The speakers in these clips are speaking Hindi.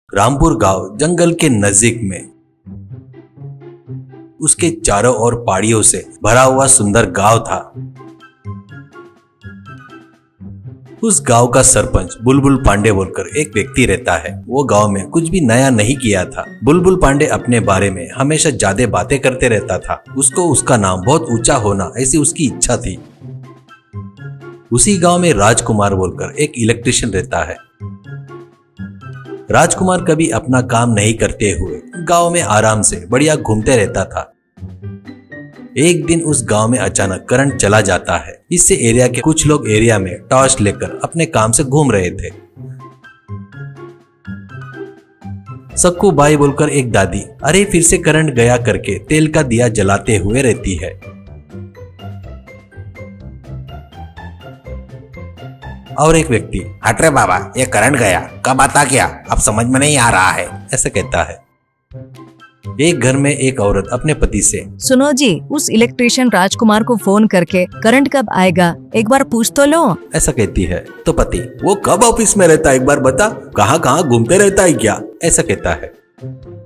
रामपुर गांव जंगल के नजदीक में, उसके चारों ओर पहाड़ियों से भरा हुआ सुंदर गांव था। उस गांव का सरपंच बुलबुल पांडे बोलकर एक व्यक्ति रहता है। वो गांव में कुछ भी नया नहीं किया था। बुलबुल पांडे अपने बारे में हमेशा ज्यादा बातें करते रहता था। उसको उसका नाम बहुत ऊंचा होना ऐसी उसकी इच्छा थी। उसी गांव में राजकुमार बोलकर एक इलेक्ट्रिशियन रहता है। राजकुमार कभी अपना काम नहीं करते हुए गांव में आराम से बढ़िया घूमते रहता था। एक दिन उस गांव में अचानक करंट चला जाता है। इससे एरिया के कुछ लोग एरिया में टॉर्च लेकर अपने काम से घूम रहे थे। सक्कू बाई बोलकर एक दादी अरे फिर से करंट गया करके तेल का दिया जलाते हुए रहती है। और एक व्यक्ति हट रे बाबा, ये करंट गया, कब आता क्या, अब समझ में नहीं आ रहा है, ऐसा कहता है। एक घर में एक औरत अपने पति से सुनो जी, उस इलेक्ट्रिशियन राजकुमार को फोन करके करंट कब आएगा एक बार पूछ तो लो, ऐसा कहती है। तो पति वो कब ऑफिस में रहता है एक बार बता, कहाँ कहाँ घूमते रहता है क्या, ऐसा कहता है।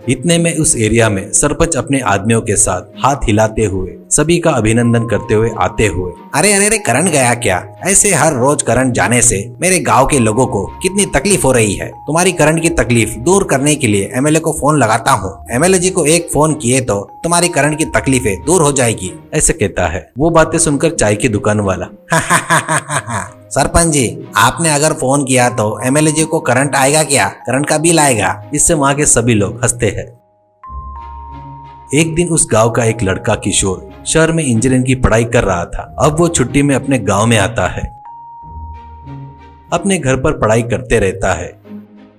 इतने में उस एरिया में सरपंच अपने आदमियों के साथ हाथ हिलाते हुए सभी का अभिनंदन करते हुए आते हुए अरे अरे अरे करंट गया क्या, ऐसे हर रोज करंट जाने से मेरे गांव के लोगों को कितनी तकलीफ हो रही है। तुम्हारी करंट की तकलीफ दूर करने के लिए एमएलए को फोन लगाता हूँ। एमएलए जी को एक फोन किए तो तुम्हारी करंट की तकलीफें दूर हो जाएगी, ऐसे कहता है। वो बातें सुनकर चाय की दुकान वाला सरपंच जी, आपने अगर फोन किया तो एमएलए जी को करंट आएगा क्या, करंट का बिल आएगा। इससे वहाँ के सभी लोग हंसते हैं। एक दिन उस गांव का एक लड़का किशोर शहर में इंजीनियरिंग की पढ़ाई कर रहा था। अब वो छुट्टी में अपने गांव में आता है। अपने घर पर पढ़ाई करते रहता है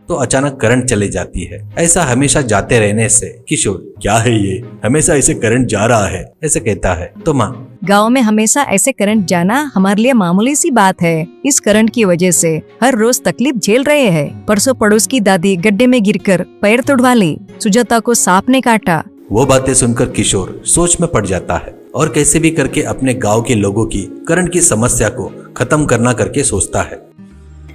तो अचानक करंट चली जाती है। ऐसा हमेशा जाते रहने से किशोर क्या है ये, हमेशा ऐसे करंट जा रहा है, ऐसे कहता है। तो माँ गांव में हमेशा ऐसे करंट जाना हमारे लिए मामूली सी बात है। इस करंट की वजह से हर रोज तकलीफ झेल रहे हैं। परसों पड़ोस की दादी गड्ढे में गिरकर पैर तोड़वा ली, सुजाता को सांप ने काटा। वो बातें सुनकर किशोर सोच में पड़ जाता है और कैसे भी करके अपने गांव के लोगों की करंट की समस्या को खत्म करना करके सोचता है।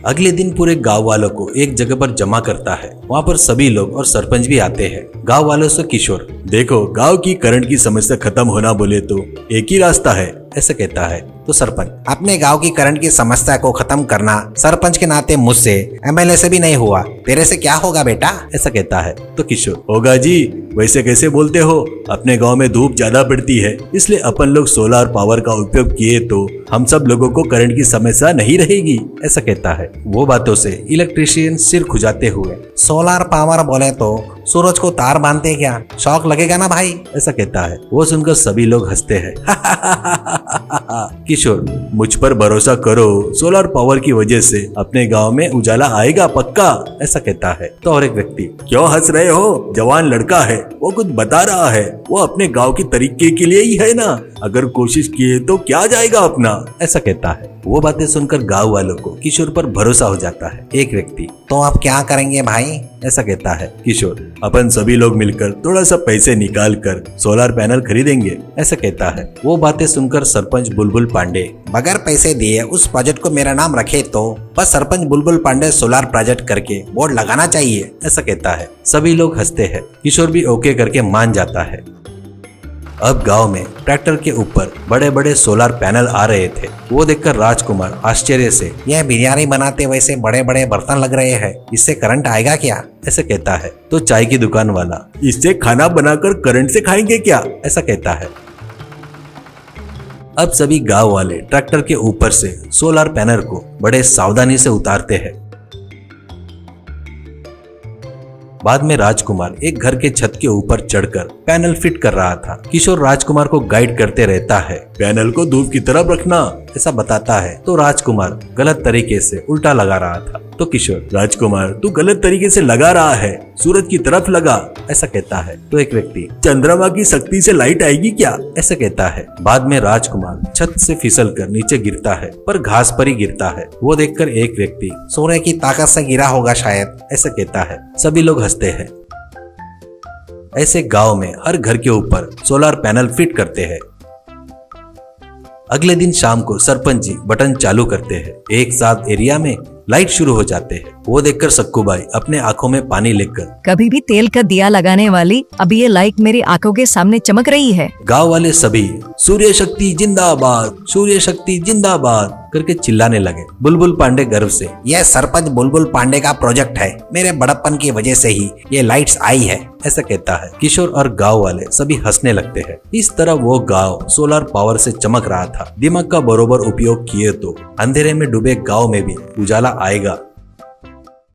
अगले दिन पूरे गांव वालों को एक जगह पर जमा करता है। वहाँ पर सभी लोग और सरपंच भी आते हैं। गांव वालों से किशोर देखो, गांव की करंट की समस्या खत्म होना बोले तो एक ही रास्ता है, ऐसा कहता है। तो सरपंच अपने गांव की करंट की समस्या को खत्म करना सरपंच के नाते मुझसे, एमएलए से भी नहीं हुआ, तेरे से क्या होगा बेटा, ऐसा कहता है। तो किशोर होगा जी, वैसे कैसे बोलते हो, अपने गांव में धूप ज्यादा पड़ती है इसलिए अपन लोग सोलर पावर का उपयोग किए तो हम सब लोगों को करंट की समस्या नहीं रहेगी, ऐसा कहता है। वो बातों से इलेक्ट्रिशियन सिर खुजाते हुए सोलर पावर बोले तो सूरज को तार बांधते क्या, शौक लगेगा ना भाई, ऐसा कहता है। वो सुनकर सभी लोग हंसते हैं। किशोर मुझ पर भरोसा करो, सोलर पावर की वजह से अपने गांव में उजाला आएगा पक्का, ऐसा कहता है। तो और एक व्यक्ति क्यों हंस रहे हो, जवान लड़का है, वो कुछ बता रहा है, वो अपने गांव की तरीके के लिए ही है ना, अगर कोशिश किए तो क्या जाएगा अपना, ऐसा कहता है। वो बातें सुनकर गांव वालों को किशोर पर भरोसा हो जाता है। एक व्यक्ति तो आप क्या करेंगे भाई, ऐसा कहता है। किशोर अपन सभी लोग मिलकर थोड़ा सा पैसे निकाल कर सोलर पैनल खरीदेंगे, ऐसा कहता है। वो बातें सुनकर सरपंच बुलबुल पांडे बगैर पैसे दिए उस प्रोजेक्ट को मेरा नाम रखे तो बस सरपंच बुलबुल पांडे सोलर प्रोजेक्ट करके बोर्ड लगाना चाहिए, ऐसा कहता है। सभी लोग हंसते हैं। किशोर भी ओके करके मान जाता है। अब गांव में ट्रैक्टर के ऊपर बड़े बड़े सोलर पैनल आ रहे थे। वो देखकर राजकुमार आश्चर्य से यह बिरयानी बनाते वैसे बड़े बड़े बर्तन लग रहे हैं, इससे करंट आएगा क्या, ऐसे कहता है। तो चाय की दुकान वाला इससे खाना बनाकर करंट से खाएंगे क्या, ऐसा कहता है। अब सभी गांव वाले ट्रैक्टर के ऊपर से सोलर पैनल को बड़े सावधानी से उतारते हैं। बाद में राजकुमार एक घर के छत के ऊपर चढ़कर पैनल फिट कर रहा था। किशोर राजकुमार को गाइड करते रहता है, पैनल को धूप की तरफ रखना, ऐसा बताता है। तो राजकुमार गलत तरीके से उल्टा लगा रहा था। तो किशोर राजकुमार तू गलत तरीके से लगा रहा है, सूरज की तरफ लगा, ऐसा कहता है। तो एक व्यक्ति चंद्रमा की शक्ति से लाइट आएगी क्या, ऐसा कहता है। बाद में राजकुमार छत से फिसल कर नीचे गिरता है पर घास पर ही गिरता है। वो देखकर एक व्यक्ति सूर्य की ताकत से गिरा होगा शायद, ऐसा कहता है। सभी लोग हंसते हैं। ऐसे गांव में हर घर के ऊपर सोलर पैनल फिट करते हैं। अगले दिन शाम को सरपंच जी बटन चालू करते हैं। एक साथ एरिया में लाइट शुरू हो जाते हैं। वो देखकर सक्कू भाई अपने आंखों में पानी लेकर कभी भी तेल का दिया लगाने वाली अभी ये लाइट मेरी आंखों के सामने चमक रही है। गांव वाले सभी सूर्य शक्ति जिंदाबाद, सूर्य शक्ति जिंदाबाद करके चिल्लाने लगे। बुलबुल पांडे गर्व से, यह सरपंच बुलबुल पांडे का प्रोजेक्ट है, मेरे बड़प्पन की वजह से ही ये लाइट्स आई है, ऐसा कहता है। किशोर और गांव वाले सभी हंसने लगते हैं। इस तरह वो गांव सोलर पावर से चमक रहा था। दिमाग का बरोबर उपयोग किए तो अंधेरे में डूबे गांव में भी उजाला आएगा।